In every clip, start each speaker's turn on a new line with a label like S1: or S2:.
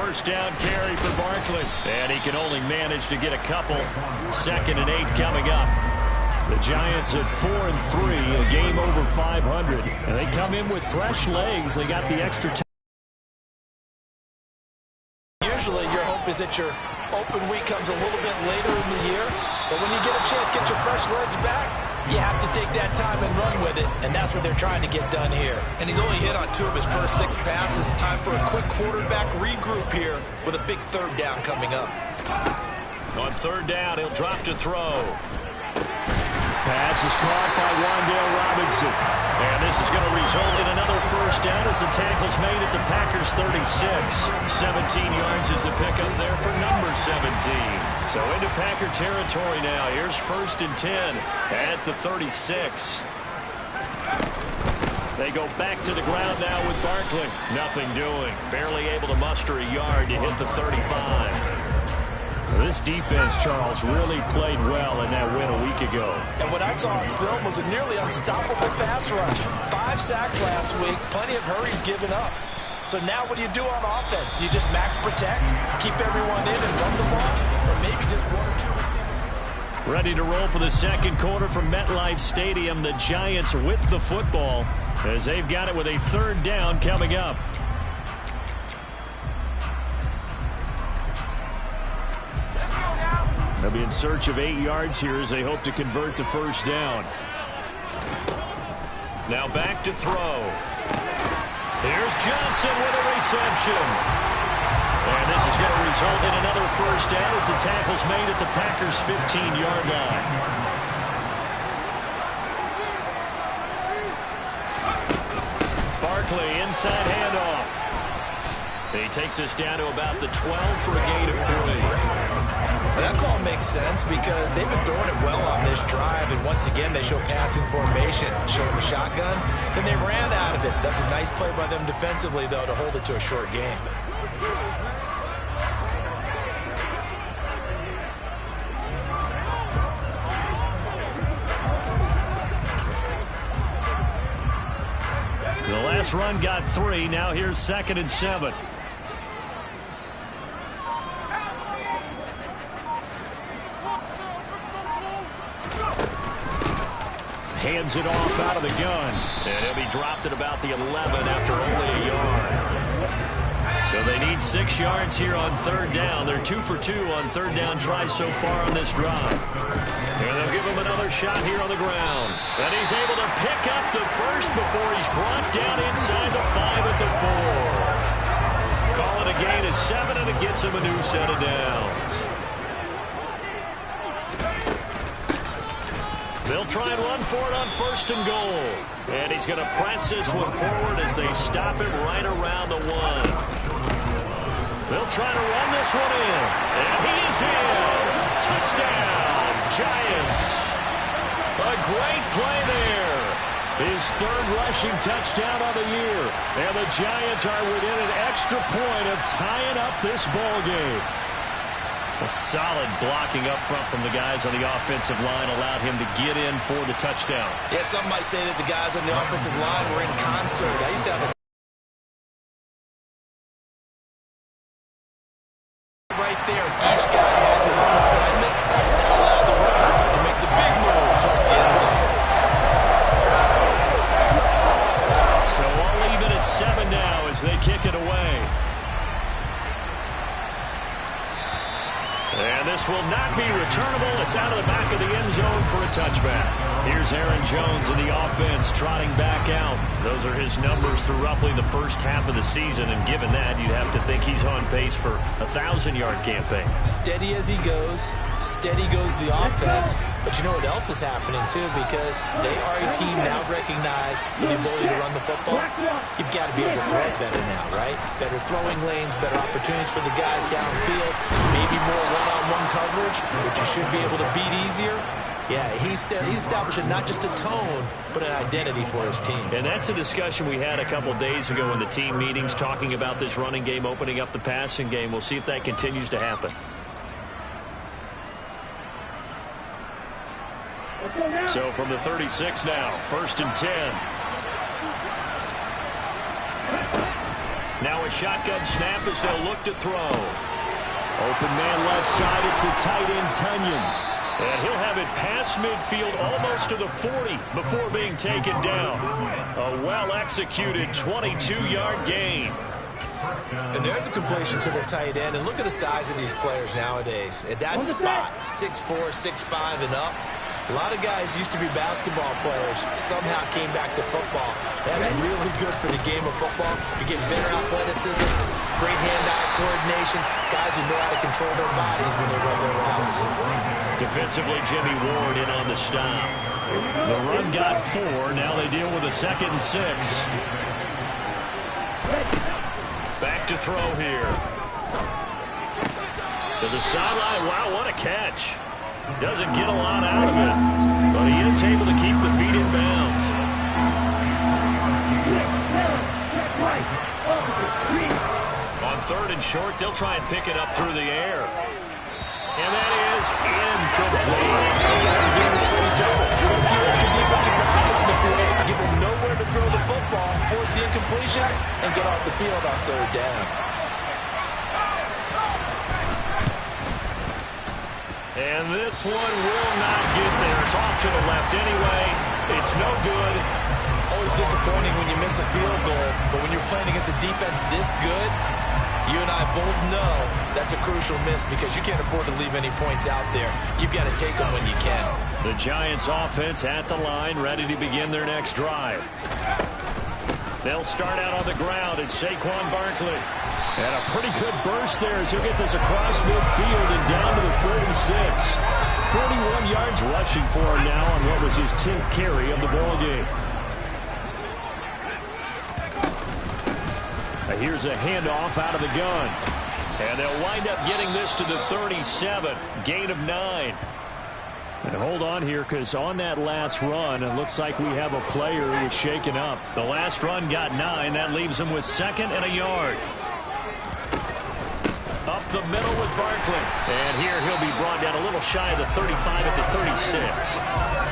S1: first down carry for Barkley. And he can only manage to get a couple. 2nd and 8 coming up. The Giants at 4-3, a game over 500. And they come in with fresh legs. They got the extra time.
S2: Usually your hope is that your open week comes a little bit later in the year. But when you get a chance to get your fresh legs back, you have to take that time and run with it, and that's what they're trying to get done here. And he's only hit on 2 of his first 6 passes. Time for a quick quarterback regroup here with a big 3rd down coming up.
S1: On 3rd down, he'll drop to throw. Pass is caught by Wan'Dale Robinson. And this is going to result in another first down as the tackle's made at the Packers' 36. 17 yards is the pickup there for number 17. So into Packer territory now. Here's 1st and 10 at the 36. They go back to the ground now with Barkley. Nothing doing. Barely able to muster a yard to hit the 35. This defense, Charles, really played well in that win a week ago.
S2: And what I saw in film was a nearly unstoppable pass rush. 5 sacks last week, plenty of hurries given up. So now what do you do on offense? You just max protect, keep everyone in and run the ball, or maybe just 1 or 2 receivers?
S1: Ready to roll for the 2nd quarter from MetLife Stadium. The Giants with the football as they've got it with a 3rd down coming up. They'll be in search of 8 yards here as they hope to convert the first down. Now back to throw. Here's Johnson with a reception. And this is going to result in another first down as the tackle's made at the Packers' 15-yard line. Barkley inside handoff. He takes us down to about the 12 for a gain of 3.
S2: That call makes sense because they've been throwing it well on this drive, and once again they show passing formation, showing the shotgun. Then they ran out of it. That's a nice play by them defensively, though, to hold it to a short game.
S1: The last run got 3. Now here's 2nd and 7. Hands it off out of the gun. And he'll be dropped at about the 11 after only a yard. So they need 6 yards here on 3rd down. They're 2 for 2 on 3rd down tries so far on this drive. And they'll give him another shot here on the ground. And he's able to pick up the first before he's brought down inside the 5 at the 4. Call it a gain of 7, and it gets him a new set of downs. They'll try and run for it on 1st and goal. And he's going to press this one forward as they stop him right around the 1. They'll try to run this one in. And he is in. Touchdown, Giants. A great play there. His 3rd rushing touchdown of the year. And the Giants are within an extra point of tying up this ball game. A solid blocking up front from the guys on the offensive line allowed him to get in for the touchdown.
S2: Yeah, some might say that the guys on the offensive line were in concert. I used to have a right there. Each guy has his own assignment. That allowed the runner to make the big move towards the end zone.
S1: So all even at 7 now as they kick it away. And this will not be returnable. It's out of the back of the end zone for a touchback. Here's Aaron Jones in the offense trotting back out. Those are his numbers through roughly the first half of the season, and given that, you'd have to think he's on pace for a 1,000-yard campaign.
S2: Steady as he goes, steady goes the offense. But you know what else is happening, too, because they are a team now recognized with the ability to run the football. You've got to be able to throw it better now, right? Better throwing lanes, better opportunities for the guys downfield, maybe more one-on-one coverage, which you should be able to beat easier. Yeah, he's establishing not just a tone, but an identity for his team.
S1: And that's a discussion we had a couple days ago in the team meetings, talking about this running game, opening up the passing game. We'll see if that continues to happen. So from the 36 now, 1st and 10. Now a shotgun snap as they'll look to throw. Open man left side. It's the tight end, Tunyon. And he'll have it past midfield almost to the 40 before being taken down. A well-executed 22-yard gain.
S2: And there's a completion to the tight end. And look at the size of these players nowadays. At that spot, 6'4", 6'5", and up. A lot of guys used to be basketball players, somehow came back to football. That's really good for the game of football. You're getting better athleticism, great hand-eye coordination, guys who know how to control their bodies when they run their routes.
S1: Defensively, Jimmy Ward in on the stop. The run got 4. Now they deal with a 2nd and 6. Back to throw here. To the sideline. Wow, what a catch. Doesn't get a lot out of it, but he is able to keep the feet in bounds. On 3rd and short, they'll try and pick it up through the air. And that is incomplete.
S2: Sometimes the game is pretty simple. The defensive guys on the field, give them nowhere to throw the football, force the incompletion, and get off the field on 3rd down.
S1: And this one will not get there. It's off to the left anyway. It's no good.
S2: Always disappointing when you miss a field goal, but when you're playing against a defense this good, you and I both know that's a crucial miss because you can't afford to leave any points out there. You've got to take them when you can.
S1: The Giants offense at the line, ready to begin their next drive. They'll start out on the ground. It's Saquon Barkley. And a pretty good burst there as he'll get this across midfield and down to the 46. 41 yards rushing for him now on what was his 10th carry of the ball game. Here's a handoff out of the gun. And they'll wind up getting this to the 37. Gain of 9. And hold on here, because on that last run, it looks like we have a player who was shaken up. The last run got 9. That leaves him with 2nd and a yard. Up the middle with Barkley. And here he'll be brought down a little shy of the 35 at the 36.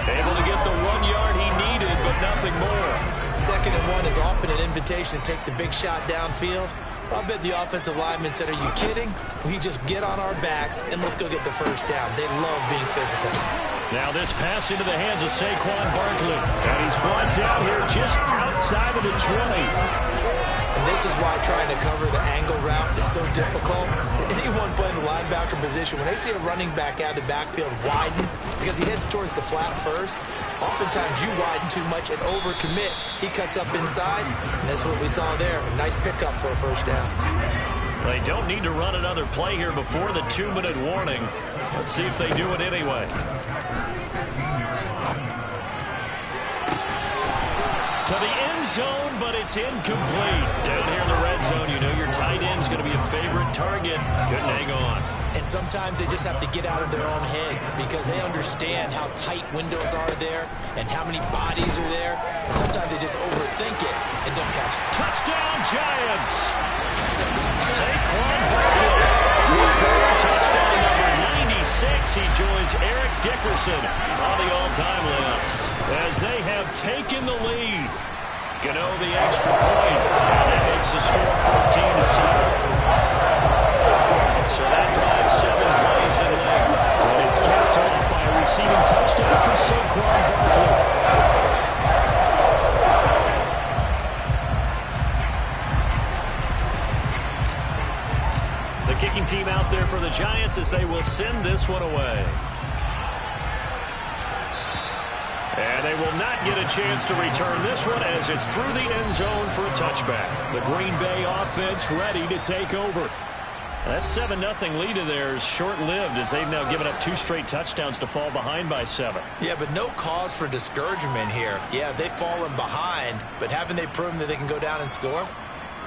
S1: Able to get the 1 yard he needed, but nothing more.
S2: 2nd and 1 is often an invitation to take the big shot downfield. I bet the offensive lineman said, are you kidding? We just get on our backs and let's go get the 1st down. They love being physical.
S1: Now this pass into the hands of Saquon Barkley. And he's brought down here just outside of the 20.
S2: And this is why trying to cover the angle route is so difficult. Anyone playing the linebacker position, when they see a running back out of the backfield widen, because he heads towards the flat first, oftentimes you widen too much and overcommit. He cuts up inside, and that's what we saw there. A nice pickup for a 1st down.
S1: They don't need to run another play here before the 2-minute warning. Let's see if they do it anyway. To the end zone, but it's incomplete. Down here in the red zone, you know your tight end's going to be a favorite target. Couldn't hang on.
S2: And sometimes they just have to get out of their own head because they understand how tight windows are there and how many bodies are there. And sometimes they just overthink it and don't catch it.
S1: Touchdown, Giants! Saquon Barkley. Touchdown number 96. He joins Eric Dickerson on the all-time list as they have taken the lead. Gano the extra point. And that makes the score 14-7. So that drives 7 plays in length. And it's capped off by a receiving touchdown for Saquon Barkley. The kicking team out there for the Giants as they will send this one away. And they will not get a chance to return this one as it's through the end zone for a touchback. The Green Bay offense ready to take over. That 7-0 lead of theirs short-lived as they've now given up 2 straight touchdowns to fall behind by 7.
S2: Yeah, but no cause for discouragement here. Yeah, they've fallen behind, but haven't they proven that they can go down and score?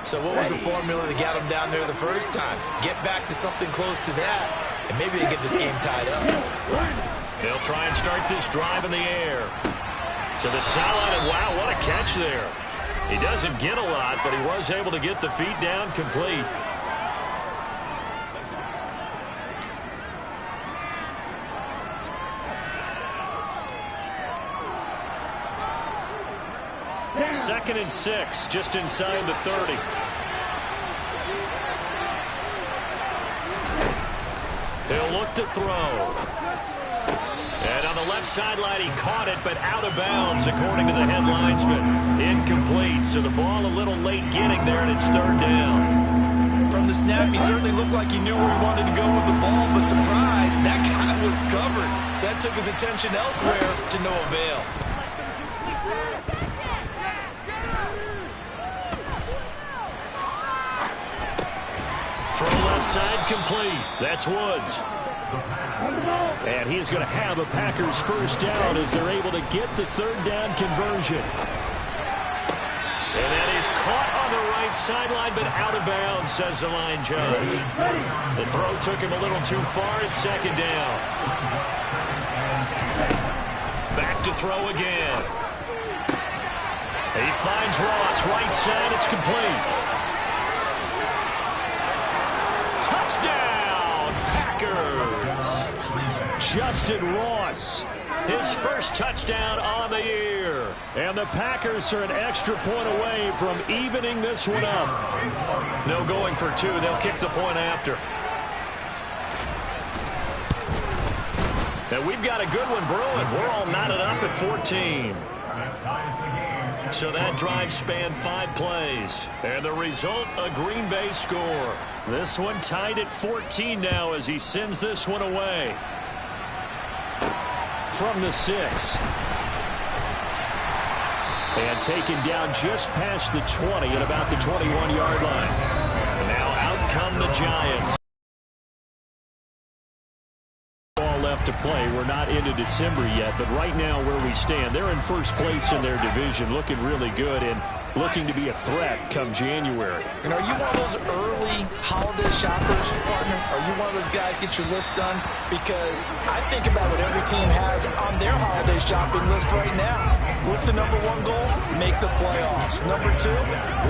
S2: So what was the formula that got them down there the first time? Get back to something close to that, and maybe they get this game tied up.
S1: They'll try and start this drive in the air. To the sideline, and wow, what a catch there. He doesn't get a lot, but he was able to get the feet down complete. Second and 6, just inside the 30. back to throw. And on the left sideline, he caught it, but out of bounds, according to the head linesman. Incomplete, so the ball a little late getting there, and it's third down.
S2: From the snap, he certainly looked like he knew where he wanted to go with the ball, but surprise, that guy was covered. So that took his attention elsewhere to no avail.
S1: Throw left side complete. That's Woods. And he is going to have a Packers first down as they're able to get the third down conversion. And that is caught on the right sideline, but out of bounds, says the line judge. The throw took him a little too far. It's second down. Back to throw again. He finds Ross, right side. It's complete. Touchdown, Packers. Justin Ross, his first touchdown on the year. And the Packers are an extra point away from evening this one up. No going for two. They'll kick the point after. And we've got a good one brewing. We're all knotted up at 14. So that drive spanned 5 plays. And the result, a Green Bay score. This one tied at 14 now as he sends this one away. From the 6. And taken down just past the 20 at about the 21-yard line. And now out come the Giants. Left to play. We're not into December yet, but right now where we stand, they're in first place in their division, looking really good and looking to be a threat come January.
S2: And are you one of those early holiday shoppers, partner? Are you one of those guys get your list done? Because I think about what every team has on their holiday shopping list right now. What's the number 1 goal? Make the playoffs. Number 2,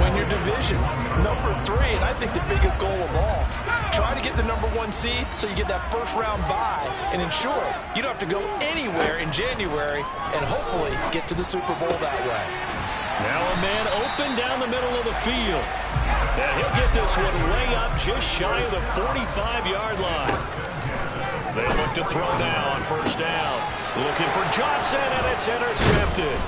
S2: win your division. Number 3, and I think the biggest goal of all, try to get the number 1 seed so you get that first round bye and ensure you don't have to go anywhere in January and hopefully get to the Super Bowl that way.
S1: Now a man open down the middle of the field. And he'll get this one way up just shy of the 45-yard line. They look to throw now on first down. Looking for Johnson, and it's intercepted.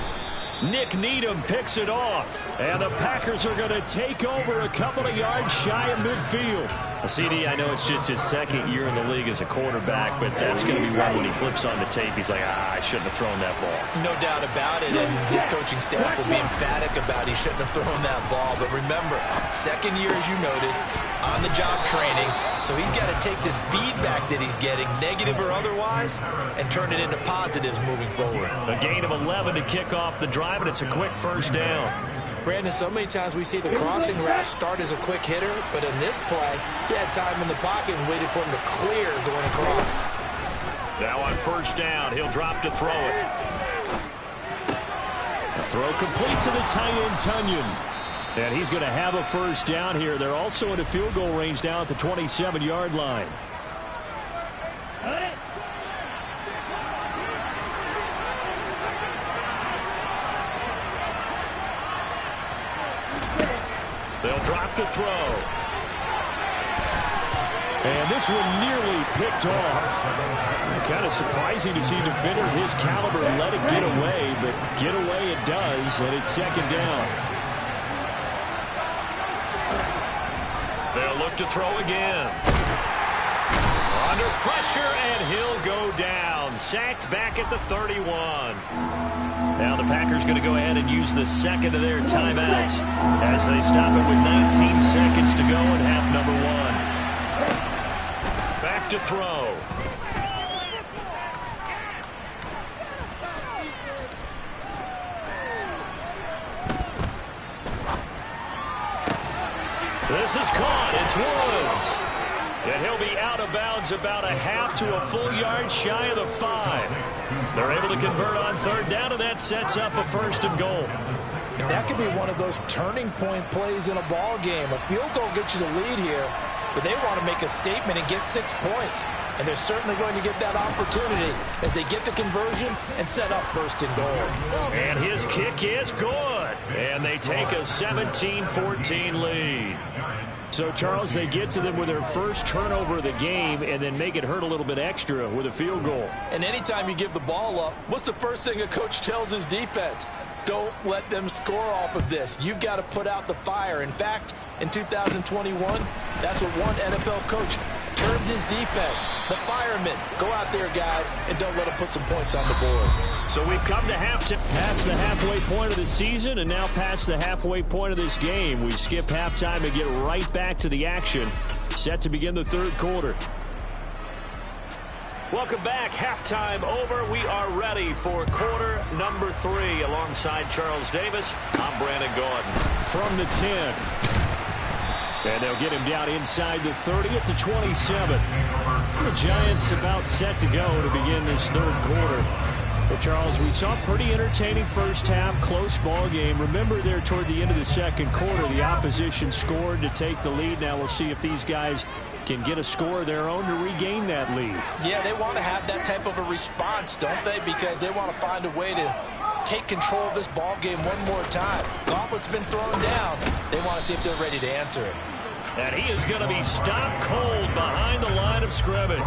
S1: Nick Needham picks it off. And the Packers are going to take over a couple of yards shy of midfield. CD, I know it's just his second year in the league as a quarterback, but that's going to be one when he flips on the tape. He's like, I shouldn't have thrown that ball.
S2: No doubt about it, and his coaching staff will be emphatic about he shouldn't have thrown that ball. But remember, second year, as you noted, on-the-job training, so he's got to take this feedback that he's getting, negative or otherwise, and turn it into positives moving forward.
S1: A gain of 11 to kick off the drive, and it's a quick first down.
S2: Brandon, so many times we see the crossing route start as a quick hitter, but in this play, he had time in the pocket and waited for him to clear going across.
S1: Now on first down, he'll drop to throw it. A throw complete to the tight end, Tunyon. And he's going to have a first down here. They're also in a field goal range now at the 27-yard line. They'll drop to throw. And this one nearly picked off. Kind of surprising to see a defender of his caliber let it get away, but get away it does, and it's second down. They'll look to throw again. Under pressure, and he'll go down. Sacked back at the 31. Now the Packers going to go ahead and use the second of their timeouts as they stop it with 19 seconds to go in half number 1. Back to throw. This is caught. It's Woods. And he'll be out of bounds about a half to a full yard shy of the 5. They're able to convert on third down, and that sets up a first and goal.
S2: And that could be one of those turning point plays in a ball game. A field goal gets you the lead here, but they want to make a statement and get 6 points. And they're certainly going to get that opportunity as they get the conversion and set up first and goal.
S1: And his kick is good. And they take a 17-14 lead. So, Charles, they get to them with their first turnover of the game and then make it hurt a little bit extra with a field goal.
S2: And anytime you give the ball up, what's the first thing a coach tells his defense? Don't let them score off of this. You've got to put out the fire. In fact, in 2021, that's what one NFL coach termed his defense. The firemen. Go out there, guys, and don't let them put some points on the board.
S1: So we've come to past the halfway point of the season and now past the halfway point of this game. We skip halftime and get right back to the action. Set to begin the third quarter. Welcome back. Halftime over. We are ready for quarter number 3. Alongside Charles Davis, I'm Brandon Gordon. From the 10. And they'll get him down inside the 30 at the 27. The Giants about set to go to begin this third quarter. But, Charles, we saw a pretty entertaining first half, close ball game. Remember there toward the end of the second quarter, the opposition scored to take the lead. Now we'll see if these guys can get a score of their own to regain that lead.
S2: Yeah, they want to have that type of a response, don't they? Because they want to find a way to take control of this ball game one more time. Gauntlet's been thrown down. They want to see if they're ready to answer it.
S1: And he is going to be stopped cold behind the line of scrimmage.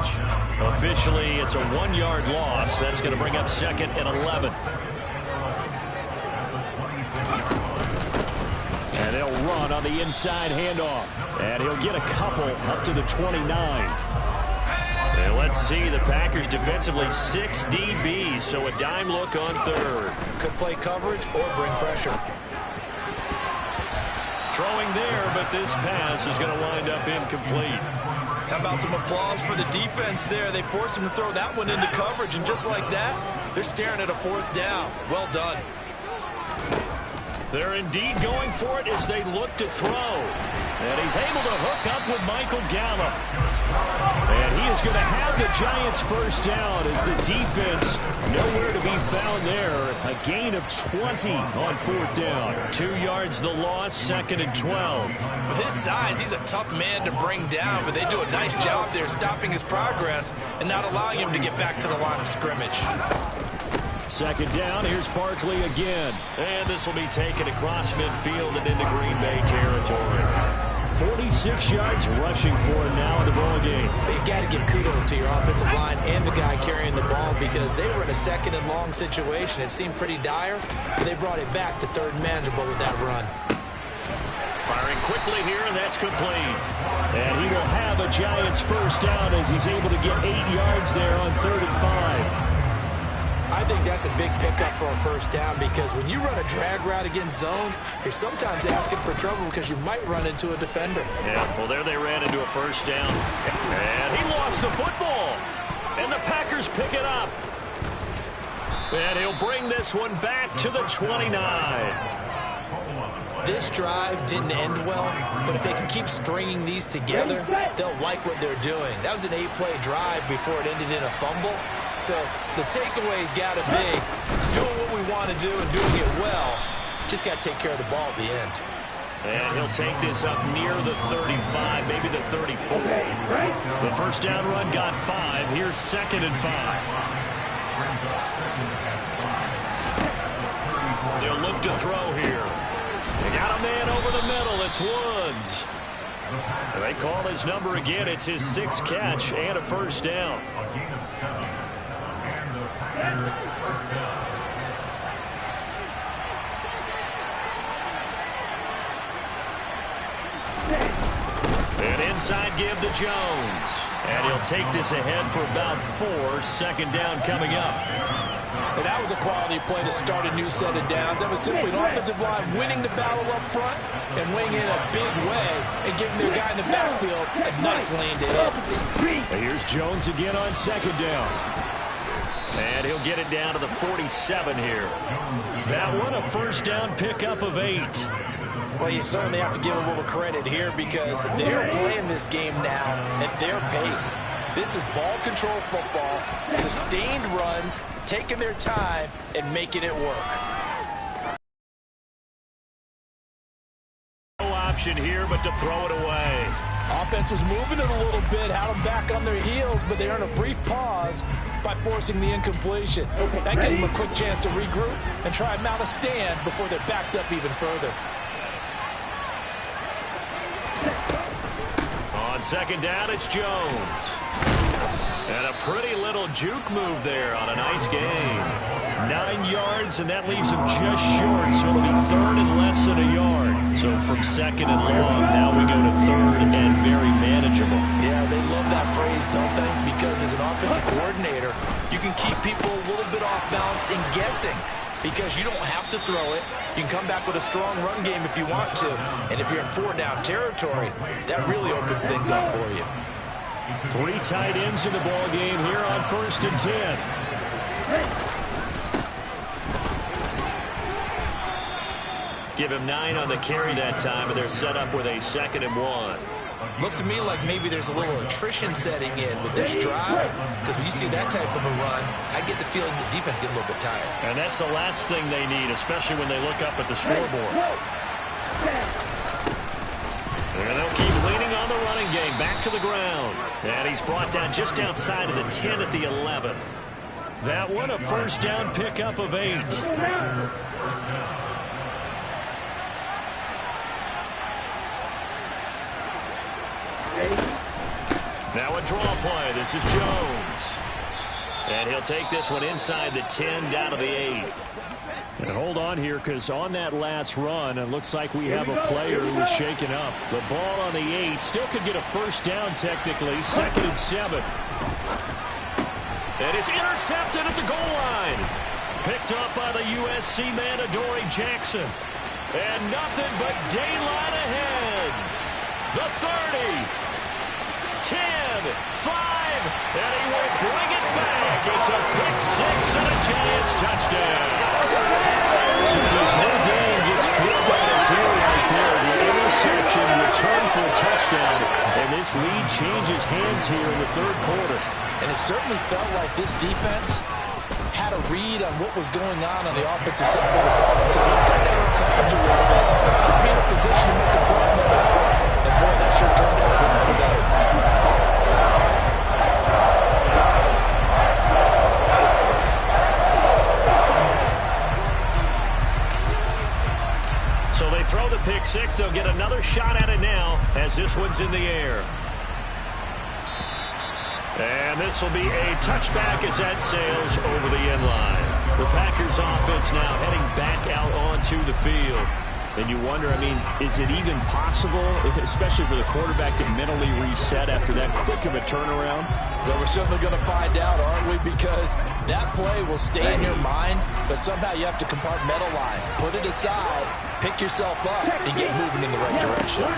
S1: Officially, it's a 1-yard loss. That's going to bring up second and 11. And they'll run on the inside handoff. And he'll get a couple up to the 29. And let's see, the Packers defensively 6 DBs, so a dime look on third.
S2: Could play coverage or bring pressure.
S1: Throwing there, but this pass is going to wind up incomplete.
S2: How about some applause for the defense there? They forced him to throw that one into coverage, and just like that, they're staring at a 4th down. Well done.
S1: They're indeed going for it as they look to throw. And he's able to hook up with Michael Gallup. And he is going to have the Giants first down as the defense nowhere to be found there. A gain of 20 on 4th down. 2 yards the loss, second and 12.
S2: With his size, he's a tough man to bring down, but they do a nice job there stopping his progress and not allowing him to get back to the line of scrimmage.
S1: Second down, here's Barkley again. And this will be taken across midfield and into Green Bay territory. 46 yards rushing for him now in the ball game.
S2: You've got to give kudos to your offensive line and the guy carrying the ball because they were in a second and long situation. It seemed pretty dire, but they brought it back to third and manageable with that run.
S1: Firing quickly here, and that's complete. And he will have a Giants first down as he's able to get 8 yards there on 3rd and 5.
S2: I think that's a big pickup for a first down because when you run a drag route against zone, you're sometimes asking for trouble because you might run into a defender.
S1: Yeah, well, there they ran into a first down. And he lost the football. And the Packers pick it up. And he'll bring this one back to the 29.
S2: This drive didn't end well, but if they can keep stringing these together, they'll like what they're doing. That was an 8-play drive before it ended in a fumble. So the takeaway's got to be doing what we want to do and doing it well. Just got to take care of the ball at the end.
S1: And he'll take this up near the 35, maybe the 34. The first down run got 5. Here's second and 5. They'll look to throw here. They got a man over the middle. It's Woods. And they call his number again. It's his 6th catch and a first down. And inside give to Jones. And he'll take this ahead for about 4. Second down coming up.
S2: And that was a quality play to start a new set of downs. That was simply an offensive line winning the battle up front and weighing in a big way and giving their guy in the backfield a nice lane to hit.
S1: Here's Jones again on second down. And he'll get it down to the 47 here. That one a first down pickup of 8.
S2: Well, you certainly have to give a little credit here because they're playing this game now at their pace. This is ball control football, sustained runs, taking their time and making it work.
S1: No option here but to throw it away.
S2: Offense was moving it a little bit, had them back on their heels, but they earned a brief pause by forcing the incompletion. That gives them a quick chance to regroup and try and mount a stand before they're backed up even further.
S1: On second down, it's Jones. And a pretty little juke move there on a nice gain. 9 yards, and that leaves him just short, so it'll be third and less than a yard. So from second and long, now we go to third and very manageable.
S2: Yeah, they love that phrase, don't they? Because as an offensive coordinator, you can keep people a little bit off balance and guessing. Because you don't have to throw it. You can come back with a strong run game if you want to. And if you're in 4-down territory, that really opens things up for you.
S1: 3 tight ends in the ball game here on 1st and 10. Give him 9 on the carry that time, and they're set up with a 2nd and 1.
S2: Looks to me like maybe there's a little attrition setting in with this drive, because when you see that type of a run, I get the feeling the defense getting a little bit tired.
S1: And that's the last thing they need, especially when they look up at the scoreboard. And they'll keep leaning on the running game. Back to the ground. And he's brought down just outside of the 10 at the 11. That one a 1st down pickup of 8. Now a draw play. This is Jones. And he'll take this one inside the 10 down to the 8. And hold on here, because on that last run, it looks like we have a player who was shaken up. The ball on the 8 still could get a 1st down technically. 2nd and 7. And it's intercepted at the goal line. Picked up by the USC man, Adoree Jackson. And nothing but daylight ahead. The 30. 10, 5, and he will bring it back. It's a pick 6 and a Giants touchdown. So this whole game gets flipped on its ear right there. The interception returned for a touchdown, and this lead changes hands here in the 3rd quarter.
S2: And it certainly felt like this defense had a read on what was going on the offensive side of the ball. So he's got that coverage a little bit. He's being in a position to make a play on the ball. And boy, that sure turned out well for them.
S1: So they throw the pick 6. They'll get another shot at it now as this one's in the air. And this will be a touchback as that sails over the end line. The Packers offense now heading back out onto the field. And you wonder, I mean, is it even possible, especially for the quarterback, to mentally reset after that quick of a turnaround?
S2: Well, we're certainly going to find out, aren't we? Because that play will stay in your mind, but somehow you have to compartmentalize. Put it aside, pick yourself up, and get moving in the right direction.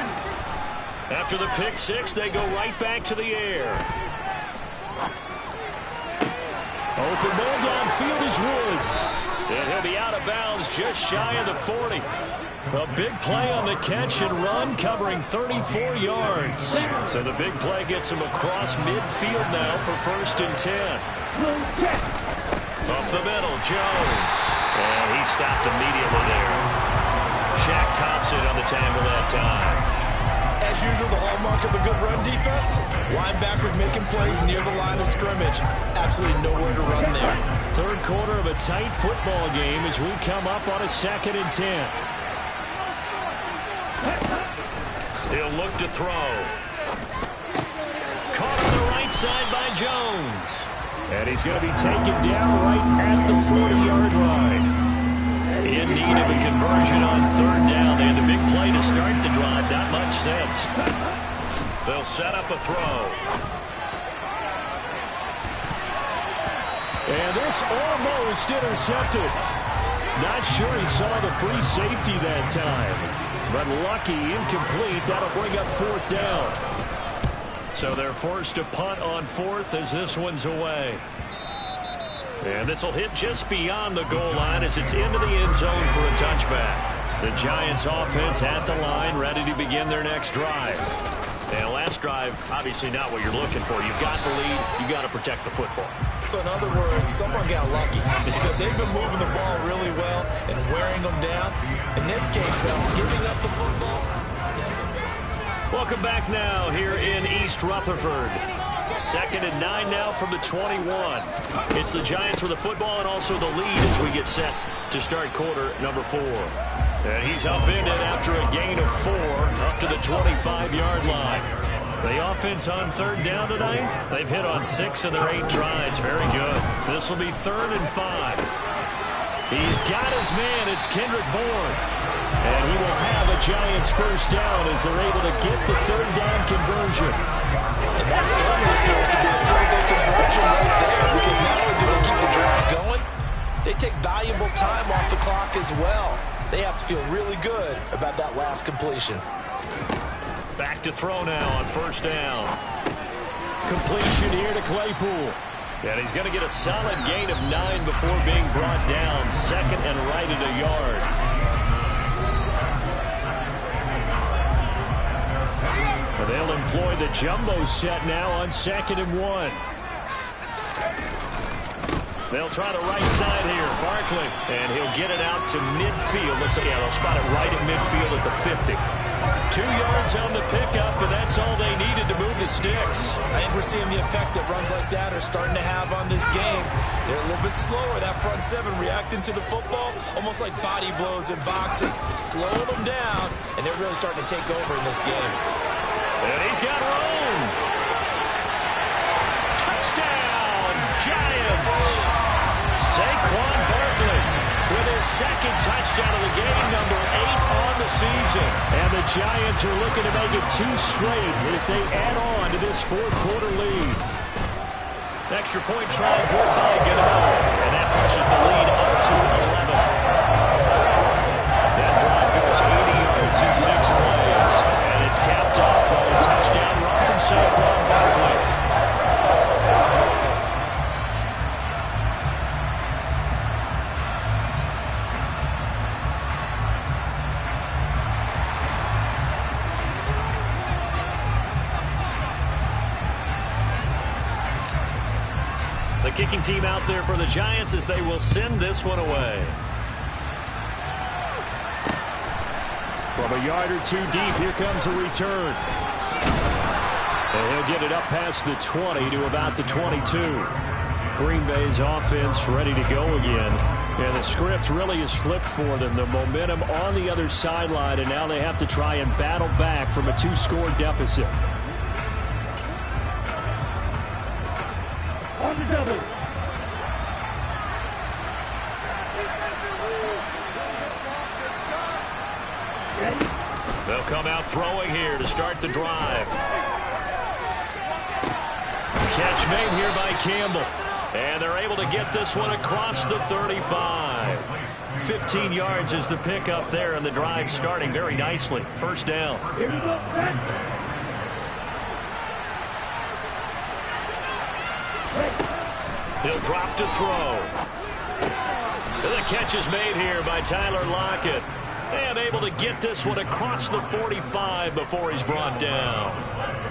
S1: After the pick 6, they go right back to the air. Open ball downfield is Woods. And he'll be out of bounds just shy of the 40. A big play on the catch and run, covering 34 yards. So the big play gets him across midfield now for 1st and 10. Up the middle, Jones. And he stopped immediately there. Shaq Thompson on the tackle that time.
S2: As usual, the hallmark of a good run defense, linebackers making plays near the line of scrimmage. Absolutely nowhere to run there.
S1: 3rd quarter of a tight football game as we come up on a 2nd and 10. He'll look to throw. Caught on the right side by Jones. And he's going to be taken down right at the 40-yard line. In need of a conversion on 3rd down. They had the big play to start the drive. Not much sense. They'll set up a throw. And this almost intercepted. Not sure he saw the free safety that time. But lucky, incomplete. That'll bring up 4th down. So they're forced to punt on 4th as this one's away. And this will hit just beyond the goal line as it's into the end zone for a touchback. The Giants offense at the line, ready to begin their next drive. And last drive, obviously not what you're looking for. You've got the lead. You've got to protect the football.
S2: So in other words, someone got lucky because they've been moving the ball really well and wearing them down. In this case, though, giving up the football doesn't matter.
S1: Welcome back now here in East Rutherford. 2nd and 9 now from the 21. It's the Giants with the football and also the lead as we get set to start quarter number 4. And he's upended after a gain of 4 up to the 25-yard line. The offense on third down tonight, they've hit on 6 of their 8 drives. Very good. This will be 3rd and 5. He's got his man. It's Kendrick Bourne. And he will have a Giants first down as they're able to get the 3rd down conversion.
S2: And that certainly appears to be a pretty good conversion right there, because not only do they keep the drive going, they take valuable time off the clock as well. They have to feel really good about that last completion.
S1: Back to throw now on first down. Completion here to Claypool. And he's going to get a solid gain of 9 before being brought down. 2nd and right at a yard. Well, they'll employ the jumbo set now on 2nd and 1. They'll try the right side here. Barkley. And he'll get it out to midfield. They'll spot it right at midfield at the 50. 2 yards on the pickup, and that's all they needed to move the sticks.
S2: I think we're seeing the effect that runs like that are starting to have on this game. They're a little bit slower, that front 7, reacting to the football, almost like body blows in boxing. Slowing them down, and they're really starting to take over in this game.
S1: And he's got room. Touchdown, Giants. Saquon Barkley with his 2nd touchdown of the game, number 8 on the season. And the Giants are looking to make it 2 straight as they add on to this 4th quarter lead. Extra point try good by Gano. And that pushes the lead up to 11. That drive goes 80 yards in 6 plays. And it's capped off by a touchdown run from Saquon Barkley. The kicking team out there for the Giants as they will send this one away. From a yard or 2 deep, here comes a return. And he'll get it up past the 20 to about the 22. Green Bay's offense ready to go again. And the script really is flipped for them. The momentum on the other sideline, and now they have to try and battle back from a 2-score deficit. On the double. They'll come out throwing here to start the drive. Catch made here by Campbell. And they're able to get this one across the 35. 15 yards is the pickup there, and the drive starting very nicely. First down. He'll drop to throw. The catch is made here by Tyler Lockett. And able to get this one across the 45 before he's brought down.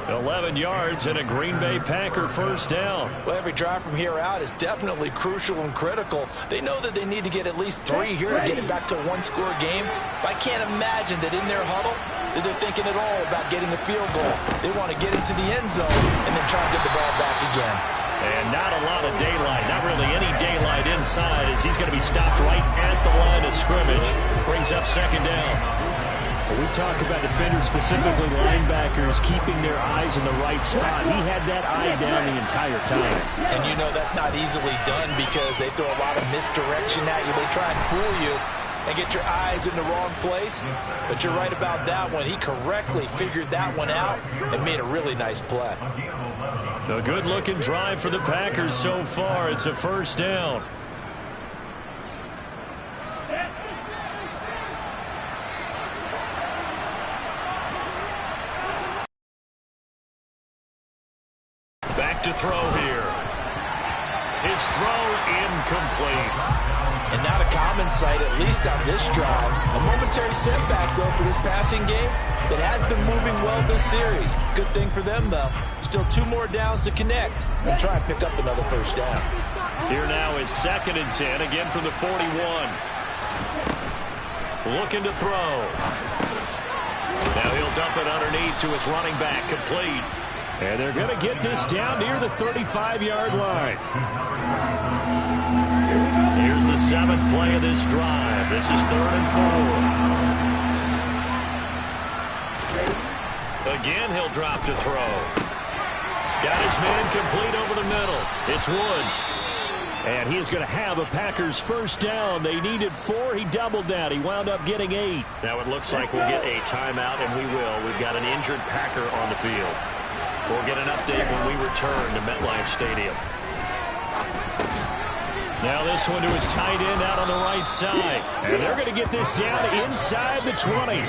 S1: 11 yards and a Green Bay Packer first down.
S2: Well, every drive from here out is definitely crucial and critical. They know that they need to get at least 3 here to get it back to a 1-score game. But I can't imagine that in their huddle that they're thinking at all about getting a field goal. They want to get into the end zone and then try and get the ball back again.
S1: And not a lot of daylight, not really any daylight inside, as he's going to be stopped right at the line of scrimmage. Brings up second down. We talk about defenders, specifically linebackers, keeping their eyes in the right spot. He had that eye down the entire time.
S2: And you know that's not easily done because they throw a lot of misdirection at you. They try and fool you and get your eyes in the wrong place. But you're right about that one. He correctly figured that one out and made a really nice play.
S1: A good-looking drive for the Packers so far. It's a first down. Back to throw here. His throw incomplete.
S2: And not a common sight, at least on this drive. A momentary setback, though, for this passing game that has been moving well this series. Good thing for them, though. Still 2 more downs to connect and try and pick up another first down.
S1: Here now is 2nd and 10, again from the 41. Looking to throw. Now he'll dump it underneath to his running back, complete. And they're going to get this down near the 35-yard line. Here's the 7th play of this drive. This is 3rd and 4. Again, he'll drop to throw. Got his man complete over the middle. It's Woods. And he is going to have a Packers first down. They needed 4. He doubled that. He wound up getting 8. Now it looks like we'll get a timeout, and we will. We've got an injured Packer on the field. We'll get an update when we return to MetLife Stadium. Now this one to his tight end out on the right side. And they're going to get this down inside the 20.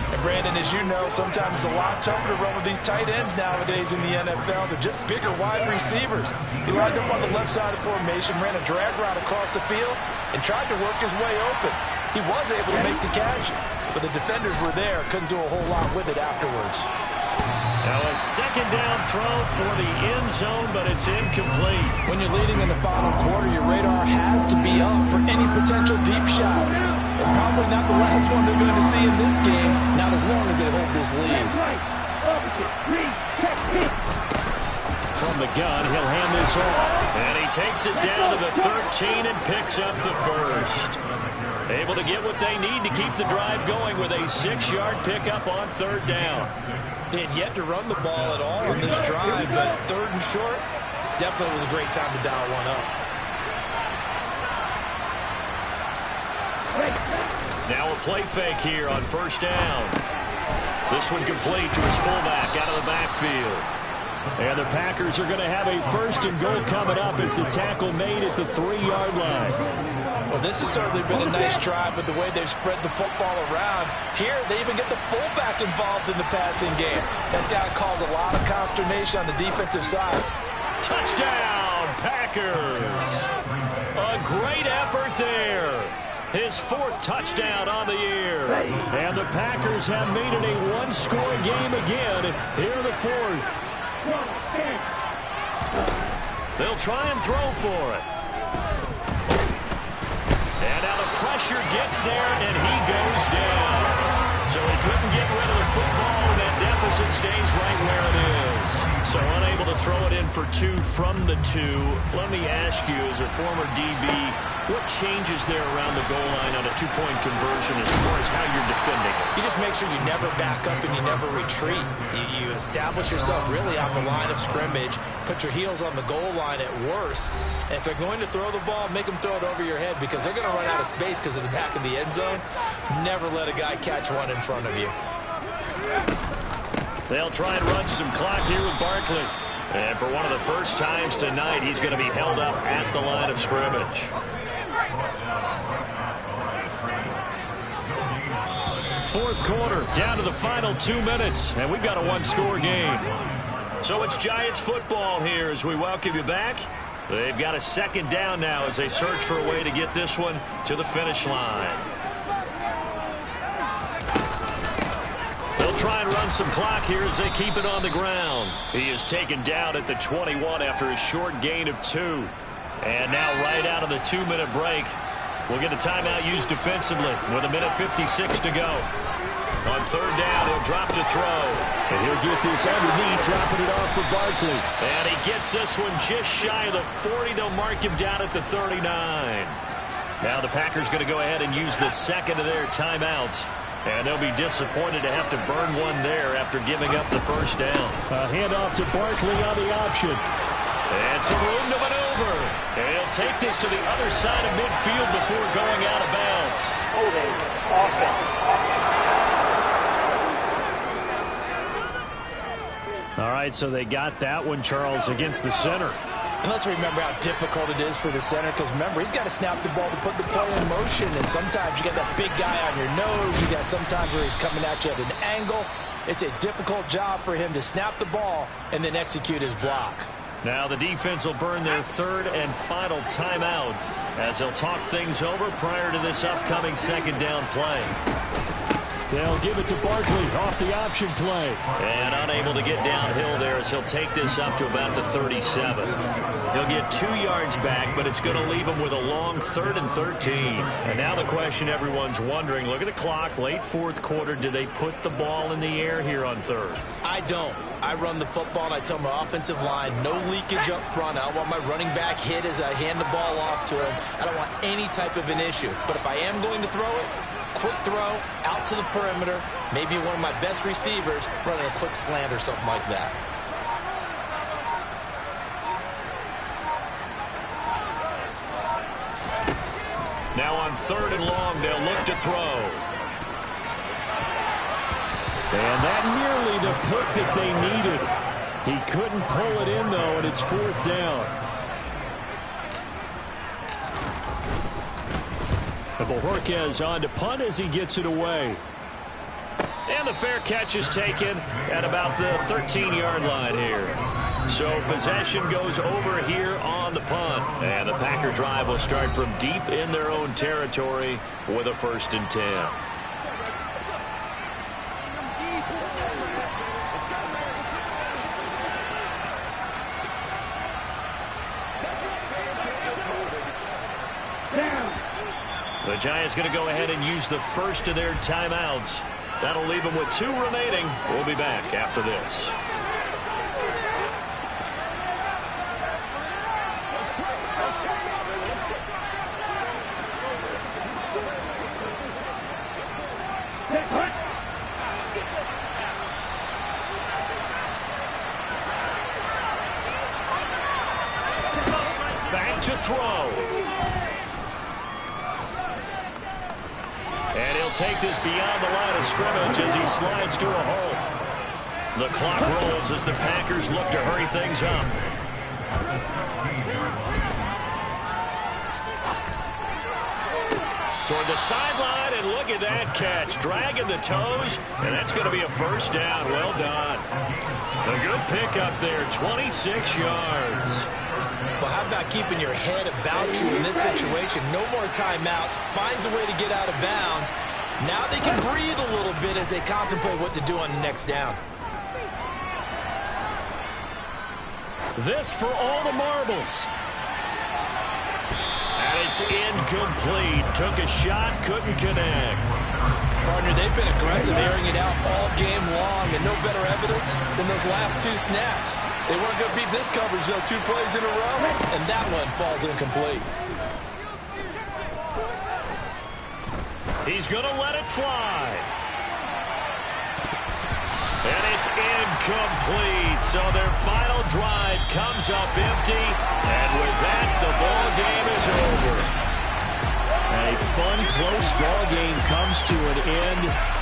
S2: And Brandon, as you know, sometimes it's a lot tougher to run with these tight ends nowadays in the NFL. They're just bigger wide receivers. He lined up on the left side of formation, ran a drag route across the field, and tried to work his way open. He was able to make the catch, but the defenders were there. Couldn't do a whole lot with it afterwards.
S1: Now a second down throw for the end zone, but it's incomplete.
S2: When you're leading in the final quarter, your radar has to be up for any potential deep shots. And probably not the last one they're going to see in this game, not as long as they hold this lead.
S1: From the gun, he'll hand this off. And he takes it down to the 13 and picks up the first. Able to get what they need to keep the drive going with a 6-yard pickup on third down.
S2: They had yet to run the ball at all in this drive, but third and short, definitely was a great time to dial one up.
S1: Now a play fake here on first down. This one complete to his fullback out of the backfield. And the Packers are going to have a first and goal coming up as the tackle made at the 3-yard line.
S2: Well, this has certainly been a nice drive, but the way they've spread the football around. Here, they even get the fullback involved in the passing game. That's got to cause a lot of consternation on the defensive side.
S1: Touchdown, Packers! A great effort there. His 4th touchdown on the year. And the Packers have made it a one-score game again here in the 4th. They'll try and throw for it. And now the pressure gets there, and he goes down. So he couldn't get rid of the football, and that deficit stays right where it is. So unable to throw it in for 2 from the 2. Let me ask you, as a former DB, what changes there around the goal line on a 2-point conversion as far as how you're defending it?
S2: You just make sure you never back up and you never retreat. You establish yourself really on the line of scrimmage, put your heels on the goal line at worst, and if they're going to throw the ball, make them throw it over your head because they're going to run out of space because of the back of the end zone. Never let a guy catch one in front of you.
S1: They'll try and run some clock here with Barkley. And for one of the first times tonight, he's going to be held up at the line of scrimmage. Fourth quarter, down to the final 2 minutes, and we've got a one-score game. So it's Giants football here as we welcome you back. They've got a second down now as they search for a way to get this one to the finish line. They'll try and run some clock here as they keep it on the ground. He is taken down at the 21 after a short gain of 2. And now right out of the 2-minute break, we'll get a timeout used defensively with 1:56 to go. On third down, he'll drop to throw.
S3: And he'll get this underneath, dropping it off for Barkley.
S1: And he gets this one just shy of the 40. They'll mark him down at the 39. Now the Packers going to go ahead and use the second of their timeouts. And they'll be disappointed to have to burn one there after giving up the first down.
S3: A handoff to Barkley on the option.
S1: And some room to maneuver. And he'll take this to the other side of midfield before going out of bounds.
S4: Holding offense.
S3: All right, so they got that one, Charles, against the center.
S2: And let's remember how difficult it is for the center because, remember, he's got to snap the ball to put the play in motion. And sometimes you got that big guy on your nose. You got sometimes where he's coming at you at an angle. It's a difficult job for him to snap the ball and then execute his block.
S1: Now the defense will burn their third and final timeout as they'll talk things over prior to this upcoming second down play.
S3: They'll give it to Barkley off the option play.
S1: And unable to get downhill there as he'll take this up to about the 37. He'll get 2 yards back, but it's going to leave him with a long 3rd and 13. And now the question everyone's wondering, look at the clock, late 4th quarter, do they put the ball in the air here on 3rd?
S2: I don't. I run the football and I tell my offensive line, no leakage up front. I don't want my running back hit as I hand the ball off to him. I don't want any type of an issue. But if I am going to throw it, quick throw out to the perimeter. Maybe one of my best receivers running a quick slant or something like that.
S1: Now on 3rd and long, they'll look to throw.
S3: And that nearly the pick that they needed. He couldn't pull it in, though, and it's 4th down. And Bojorquez on to punt as he gets it away.
S1: And the fair catch is taken at about the 13-yard line here. So possession goes over here on the punt. And the Packer drive will start from deep in their own territory with a 1st and 10. The Giants going to go ahead and use the first of their timeouts. That'll leave them with 2 remaining. We'll be back after this. Back to throw. And he'll take this beyond the line of scrimmage as he slides to a hole. The clock rolls as the Packers look to hurry things up. Toward the sideline, and look at that catch. Dragging the toes, and that's going to be a 1st down. Well done. A good pickup there, 26 yards.
S2: Well, how about keeping your head about you in this situation? No more timeouts. Finds a way to get out of bounds. Now they can breathe a little bit as they contemplate what to do on the next down.
S3: This for all the marbles.
S1: And it's incomplete. Took a shot, couldn't connect.
S2: Partner, they've been aggressive, airing it out all game long, and no better evidence than those last 2 snaps. They weren't going to beat this coverage, though, 2 plays in a row, and that one falls incomplete.
S1: He's going to let it fly. And it's incomplete. So their final drive comes up empty. And with that, the ball game is over.
S3: A fun, close ball game comes to an end.